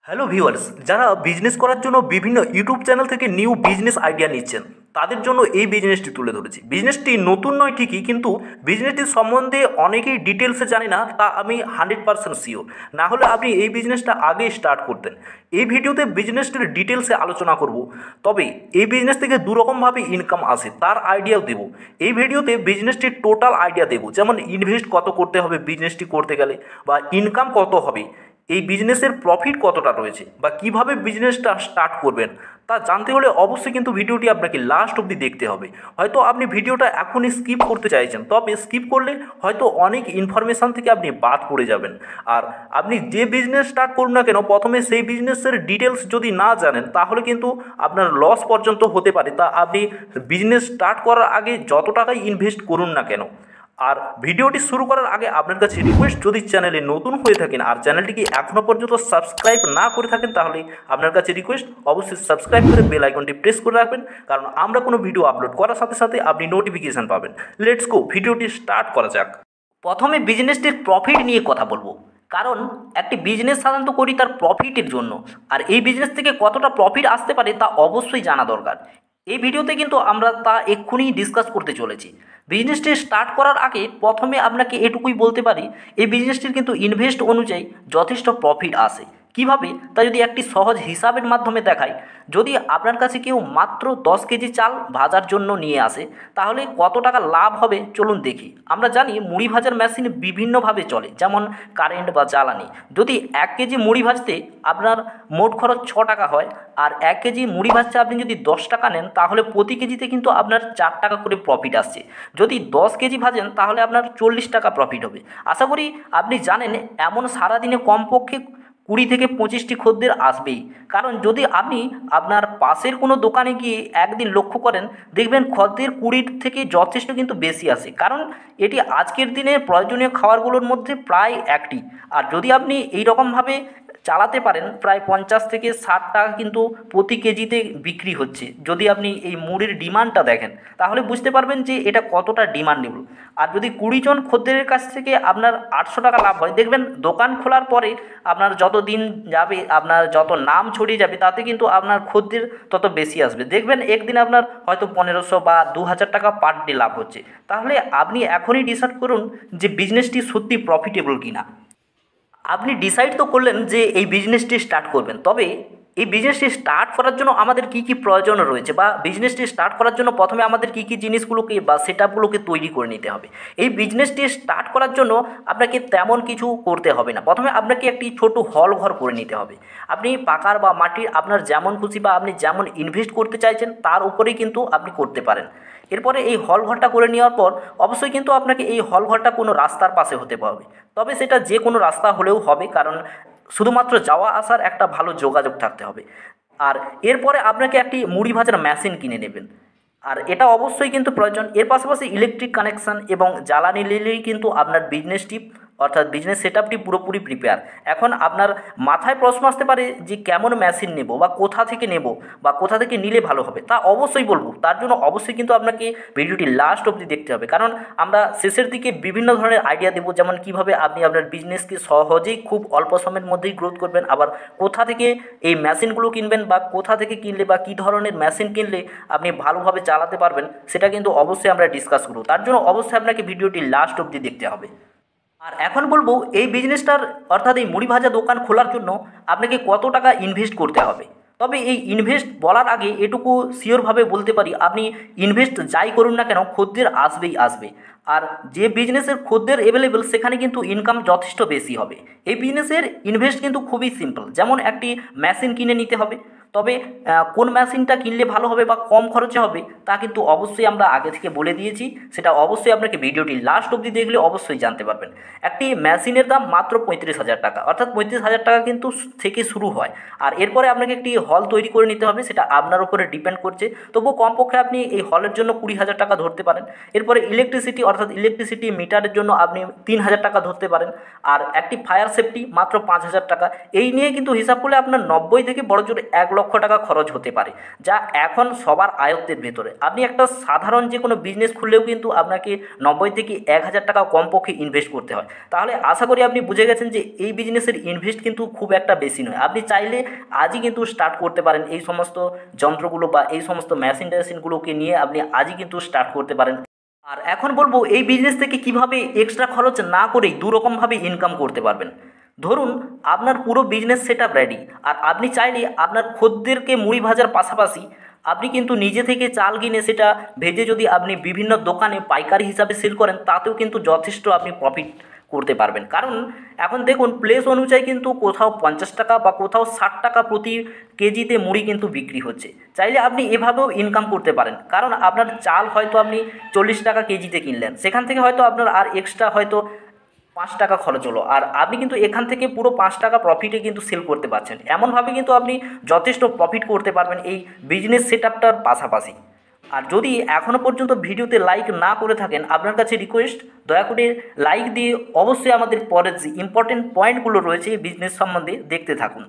Hello viewers, যারা business করার জন্য বিভিন্ন ইউটিউব চ্যানেল থেকে নিউ বিজনেস আইডিয়া নিচ্ছেন তাদের জন্য এই বিজনেসটি তুলে ধরেছি। বিজনেসটি নতুন নয় ঠিকই, কিন্তু বিজনেসটির সম্বন্ধে অনেকেই ডিটেলসে জানে না, তা আমি 100% শিওর। না হলে আপনি এই বিজনেসটা আগেই স্টার্ট করতেন। এই ভিডিওতে বিজনেসটির ডিটেলসে আলোচনা করব। তবে এই বিজনেস থেকে দুরকমভাবে ইনকাম আসে তার আইডিয়াও দেব। এই ভিডিওতে বিজনেসটির টোটাল আইডিয়া দেব, যেমন ইনভেস্ট কত করতে হবে বিজনেসটি করতে গেলে, বা ইনকাম কত হবে, এই বিজনেসের প্রফিট কতটা রয়েছে, বা কিভাবে বিজনেসটা স্টার্ট করবেন তা জানতে হলে অবশ্যই কিন্তু ভিডিওটি আপনাকে লাস্ট অবধি দেখতে হবে। হয়তো আপনি ভিডিওটা এখনই স্কিপ করতে চাইছেন, তবে স্কিপ করলে হয়তো অনেক ইনফরমেশান থেকে আপনি বাদ পড়ে যাবেন। আর আপনি যে বিজনেস স্টার্ট করুন না কেন, প্রথমে সেই বিজনেসের ডিটেলস যদি না জানেন তাহলে কিন্তু আপনার লস পর্যন্ত হতে পারে। তা আপনি বিজনেস স্টার্ট করার আগে যত টাকাই ইনভেস্ট করুন না কেন। আর ভিডিওটি শুরু করার আগে আপনার কাছে রিকোয়েস্ট, যদি চ্যানেলে নতুন হয়ে থাকেন আর চ্যানেলটিকে এখনও পর্যন্ত সাবস্ক্রাইব না করে থাকেন, তাহলে আপনার কাছে রিকোয়েস্ট অবশ্যই সাবস্ক্রাইব করে বেল আইকনটি প্রেস করে রাখবেন, কারণ আমরা কোনো ভিডিও আপলোড করার সাথে সাথে আপনি নোটিফিকেশান পাবেন। লেটস গো, ভিডিওটি স্টার্ট করা যাক। প্রথমে বিজনেসটির প্রফিট নিয়ে কথা বলবো, কারণ একটি বিজনেস সাধারণত করি তার প্রফিটের জন্য, আর এই বিজনেস থেকে কতটা প্রফিট আসতে পারে তা অবশ্যই জানা দরকার। এই ভিডিওতে কিন্তু আমরা তা এক্ষুনি ডিসকাস করতে চলেছি। বিজনেসটি স্টার্ট করার আগে প্রথমে আপনাকে এটুকুই বলতে পারি, এই বিজনেসটির কিন্তু ইনভেস্ট অনুযায়ী যথেষ্ট প্রফিট আসে। কিভাবে তা যদি একটি সহজ হিসাবের মাধ্যমে দেখাই, যদি আপনার কাছে কেউ মাত্র 10 কেজি চাল ভাজার জন্য নিয়ে আসে, তাহলে কত টাকা লাভ হবে চলুন দেখি। আমরা জানি মুড়ি ভাজার মেশিন বিভিন্নভাবে চলে, যেমন কারেন্ট বা জ্বালানি। যদি 1 কেজি মুড়ি ভাজতে আপনার মোট খরচ 6 টাকা হয়, আর 1 কেজি মুড়ি ভাজতে আপনি যদি 10 টাকা নেন, তাহলে প্রতি কেজিতে কিন্তু আপনার 4 টাকা করে প্রফিট আসছে। যদি 10 কেজি ভাজেন তাহলে আপনার 40 টাকা প্রফিট হবে। আশা করি আপনি জানেন এমন সারাদিনে কমপক্ষে 20 থেকে 25টি খদ্দের আসবেই। কারণ যদি আপনি আপনার পাশের কোনো দোকানে গিয়ে একদিন লক্ষ্য করেন, দেখবেন খদ্দের 20 থেকে যথেষ্ট কিন্তু বেশি আসে, কারণ এটি আজকের দিনের প্রয়োজনীয় খাবারগুলোর মধ্যে প্রায় একটি। আর যদি আপনি এই রকমভাবে চালাতে পারেন, প্রায় 50 থেকে 60 টাকা কিন্তু প্রতি কেজিতে বিক্রি হচ্ছে। যদি আপনি এই মুড়ির ডিমান্ডটা দেখেন, তাহলে বুঝতে পারবেন যে এটা কতটা ডিমান্ডেবল। আর যদি 20 জন খদ্দেরের কাছ থেকে আপনার 800 টাকা লাভ হয়, দেখবেন দোকান খোলার পরে আপনার যত দিন যাবে, আপনার যত নাম ছড়িয়ে যাবে, তাতে কিন্তু আপনার খদ্দের তত বেশি আসবে। দেখবেন একদিন আপনার হয়তো 1500 বা 2000 টাকা পার ডে লাভ হচ্ছে। তাহলে আপনি এখনই ডিসাইড করুন যে বিজনেসটি সত্যি প্রফিটেবল কিনা। আপনি ডিসাইড তো করলেন যে এই বিজনেসটি স্টার্ট করবেন, তবে এই বিজনেসটি স্টার্ট করার জন্য আমাদের কি কি প্রয়োজন রয়েছে, বা বিজনেসটি স্টার্ট করার জন্য প্রথমে আমাদের কি কি জিনিসগুলোকে বা সেটআপগুলোকে তৈরি করে নিতে হবে। এই বিজনেসটি স্টার্ট করার জন্য আপনাকে তেমন কিছু করতে হবে না। প্রথমে আপনাকে একটি ছোট হল ঘর করে নিতে হবে। আপনি পাকার বা মাটির, আপনার যেমন খুশি বা আপনি যেমন ইনভেস্ট করতে চাইছেন তার উপরেই কিন্তু আপনি করতে পারেন। এরপরে এই হল ঘরটা করে নেওয়ার পর অবশ্যই কিন্তু আপনাকে এই হল ঘরটা কোনো রাস্তার পাশে হতে হবে। তবে সেটা যে কোনো রাস্তা হলেও হবে, কারণ শুধুমাত্র যাওয়া আসার একটা ভালো যোগাযোগ থাকতে হবে। আর এরপরে আপনাকে একটি মুড়ি ভাজার মেশিন কিনে নেবেন, আর এটা অবশ্যই কিন্তু প্রয়োজন। এর পাশাপাশি ইলেকট্রিক কানেকশান এবং জ্বালানি নিলেই কিন্তু আপনার বিজনেসটি, অর্থাৎ বিজনেস সেটআপটি পুরোপুরি প্রিপেয়ার। এখন আপনার মাথায় প্রশ্ন আসতে পারে যে কেমন মেশিন নেব, বা কোথা থেকে নেব, বা কোথা থেকে নিলে ভালো হবে, তা অবশ্যই বলবো। তার জন্য অবশ্যই কিন্তু আপনাকে ভিডিওটি লাস্ট অবধি দেখতে হবে, কারণ আমরা শেষের দিকে বিভিন্ন ধরনের আইডিয়া দেবো, যেমন কিভাবে আপনি আপনার বিজনেসকে সহজেই খুব অল্প সময়ের মধ্যেই গ্রোথ করবেন, আবার কোথা থেকে এই মেশিনগুলো কিনবেন, বা কোথা থেকে কিনলে বা কী ধরনের মেশিন কিনলে আপনি ভালোভাবে চালাতে পারবেন, সেটা কিন্তু অবশ্যই আমরা ডিসকাস করব। তার জন্য অবশ্যই আপনাকে ভিডিওটি লাস্ট অবধি দেখতে হবে। আর এখন বলবো এই বিজনেসটার, অর্থাৎ এই মুড়ি ভাজা দোকান খোলার জন্য আপনাকে কত টাকা ইনভেস্ট করতে হবে। তবে এই ইনভেস্ট বলার আগে এটুকু শিওরভাবে বলতে পারি, আপনি ইনভেস্ট যাই করুন না কেন খদ্দের আসবেই আসবে। আর যে বিজনেসের খদ্দের অ্যাভেলেবেল, সেখানে কিন্তু ইনকাম যথেষ্ট বেশি হবে। এই বিজনেসের ইনভেস্ট কিন্তু খুবই সিম্পল, যেমন একটি মেশিন কিনে নিতে হবে। তবে কোন মেশিনটা কিনলে ভালো হবে বা কম খরচে হবে তা কিন্তু অবশ্যই আমরা আগে থেকে বলে দিয়েছি, সেটা অবশ্যই আপনাকে ভিডিওটি লাস্ট অবধি দেখলে অবশ্যই জানতে পারবেন। একটি মেশিনের দাম মাত্র 35,000 টাকা, অর্থাৎ 35,000 টাকা কিন্তু থেকে শুরু হয়। আর এরপরে আপনাকে একটি হল তৈরি করে নিতে হবে, সেটা আপনার উপরে ডিপেন্ড করছে। তবুও কমপক্ষে আপনি এই হলের জন্য 20,000 টাকা ধরতে পারেন। এরপরে ইলেকট্রিসিটি, অর্থাৎ ইলেকট্রিসিটি মিটারের জন্য আপনি 3,000 টাকা ধরতে পারেন। আর একটি ফায়ার সেফটি মাত্র 5,000 টাকা। এই নিয়ে কিন্তু হিসাব করলে আপনার 90 থেকে বড় জোর 1 লক্ষ টাকা খরচ হতে পারে, যা এখন সবার আয়ত্তের ভেতরে। আপনি একটা সাধারণ যে কোনো বিজনেস খুললেও কিন্তু আপনাকে 90 থেকে 1000 টাকা কমপক্ষে ইনভেস্ট করতে হয়। তাহলে আশা করি আপনি বুঝে গেছেন যে এই বিজনেসের ইনভেস্ট কিন্তু খুব একটা বেশি নয়। আপনি চাইলে আজই কিন্তু স্টার্ট করতে পারেন, এই সমস্ত যন্ত্রগুলো বা এই সমস্ত মেশিনগুলোকে নিয়ে আপনি আজই কিন্তু স্টার্ট করতে পারেন। আর এখন বলবো এই বিজনেস থেকে কিভাবে এক্সট্রা খরচ না করেই দুরকমভাবে ইনকাম করতে পারবেন। ধরুন আপনার পুরো বিজনেস সেটআপ রেডি, আর আপনি চাইলে আপনার খদ্দেরকে মুড়ি ভাজার পাশাপাশি আপনি কিন্তু নিজে থেকে চাল কিনে সেটা ভেজে যদি আপনি বিভিন্ন দোকানে পাইকারি হিসাবে সেল করেন, তাতেও কিন্তু যথেষ্ট আপনি প্রফিট করতে পারবেন। কারণ এখন দেখুন প্লেস অনুযায়ী কিন্তু কোথাও 50 টাকা বা কোথাও 60 টাকা প্রতি কেজিতে মুড়ি কিন্তু বিক্রি হচ্ছে। চাইলে আপনি এভাবেও ইনকাম করতে পারেন, কারণ আপনার চাল হয়তো আপনি 40 টাকা কেজিতে কিনলেন, সেখান থেকে হয়তো আপনার আর এক্সট্রা হয়তো 5 টাকা খরচ হলো, আর আপনি কিন্তু এখান থেকে পুরো 5 টাকা প্রফিটে কিন্তু সেল করতে পারছেন। এমনভাবে কিন্তু আপনি যথেষ্ট প্রফিট করতে পারবেন এই বিজনেস সেটআপটার পাশাপাশি। আর যদি এখনও পর্যন্ত ভিডিওতে লাইক না করে থাকেন, আপনার কাছে রিকোয়েস্ট, দয়া করে লাইক দিয়ে অবশ্যই আমাদের পরের যে ইম্পর্টেন্ট পয়েন্টগুলো রয়েছে এই বিজনেস সম্বন্ধে দেখতে থাকুন।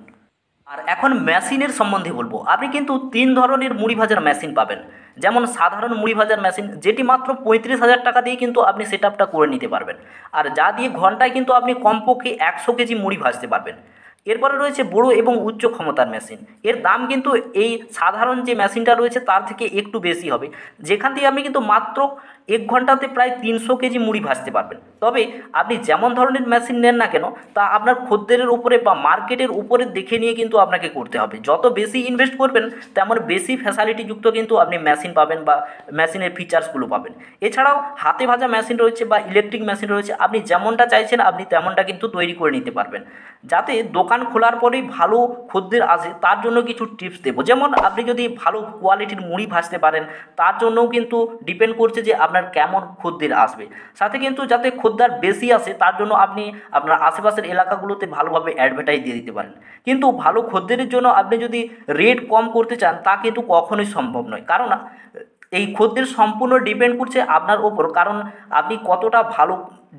আর এখন মেশিনের সম্বন্ধে বলবো। আপনি কিন্তু 3 ধরনের মুড়ি ভাজার মেশিন পাবেন। যেমন সাধারণ মুড়ি ভাজার মেশিন, যেটি মাত্র 35,000 টাকা দিয়ে কিন্তু আপনি সেটআপটা করে নিতে পারবেন, আর যা দিয়ে ঘন্টায় কিন্তু আপনি কমপক্ষে 100 কেজি মুড়ি ভাজতে পারবেন। এরপরে রয়েছে বড় এবং উচ্চ ক্ষমতার মেশিন। এর দাম কিন্তু এই সাধারণ যে মেশিনটা রয়েছে তার থেকে একটু বেশি হবে, যেখান দিয়ে আপনি কিন্তু মাত্র 1 ঘন্টাতে প্রায় 300 কেজি মুড়ি ভাজতে পারবেন। তবে আপনি যেমন ধরনের মেশিন নেন না কেন, তা আপনার খদ্দেরের উপরে বা মার্কেটের উপরে দেখে নিয়ে কিন্তু আপনাকে করতে হবে। যত বেশি ইনভেস্ট করবেন তেমন বেশি ফ্যাসিলিটিযুক্ত কিন্তু আপনি মেশিন পাবেন বা মেশিনের ফিচার্সগুলো পাবেন। এছাড়াও হাতে ভাজা মেশিন রয়েছে বা ইলেকট্রিক মেশিন রয়েছে, আপনি যেমনটা চাইছেন আপনি তেমনটা কিন্তু তৈরি করে নিতে পারবেন। যাতে দোকান খোলার পরেই ভালো খদ্দের আসে তার জন্য কিছু টিপস দেবো। যেমন আপনি যদি ভালো কোয়ালিটির মুড়ি ভাজতে পারেন, তার জন্যও কিন্তু ডিপেন্ড করছে যে আপনার কেমন খদ্দের আসবে। সাথে কিন্তু যাতে খদ্দের বেশি আসে তার জন্য আপনি আপনার আশেপাশের এলাকাগুলোতে ভালোভাবে অ্যাডভার্টাইজ দিয়ে দিতে পারেন। কিন্তু ভালো খদ্দেরের জন্য আপনি যদি রেট কম করতে চান তা কিন্তু কখনোই সম্ভব নয়, কারণ এই খদ্দের সম্পূর্ণ ডিপেন্ড করছে আপনার ওপর। কারণ আপনি কতটা ভালো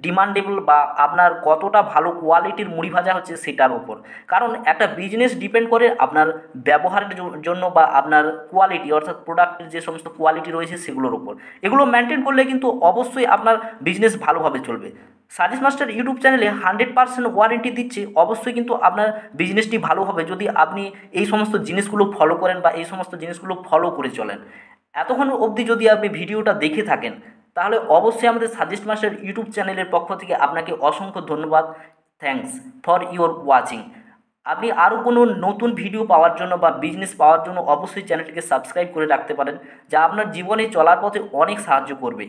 ডিমান্ডেবল বা আপনার কতটা ভালো কোয়ালিটির মুড়ি ভাজা হচ্ছে সেটার ওপর। কারণ একটা বিজনেস ডিপেন্ড করে আপনার ব্যবহারের জন্য বা আপনার কোয়ালিটি, অর্থাৎ প্রোডাক্টের যে সমস্ত কোয়ালিটি রয়েছে সেগুলোর ওপর। এগুলো মেনটেন করলে কিন্তু অবশ্যই আপনার বিজনেস ভালোভাবে চলবে। সাজেস্ট মাস্টার ইউটিউব চ্যানেলে 100% ওয়ারেন্টি দিচ্ছে, অবশ্যই কিন্তু আপনার বিজনেসটি ভালো হবে যদি আপনি এই সমস্ত জিনিসগুলো ফলো করেন বা এই সমস্ত জিনিসগুলো ফলো করে চলেন। এতক্ষণ অবধি যদি আপনি ভিডিওটা দেখে থাকেন, তাহলে অবশ্যই আমাদের সাজেস্ট মাস্টার ইউটিউব চ্যানেলের পক্ষ থেকে আপনাকে অসংখ্য ধন্যবাদ। Thanks for your watching. আপনি আরও কোনো নতুন ভিডিও পাওয়ার জন্য বা বিজনেস পাওয়ার জন্য অবশ্যই চ্যানেলটিকে সাবস্ক্রাইব করে রাখতে পারেন, যা আপনার জীবনে চলার পথে অনেক সাহায্য করবে।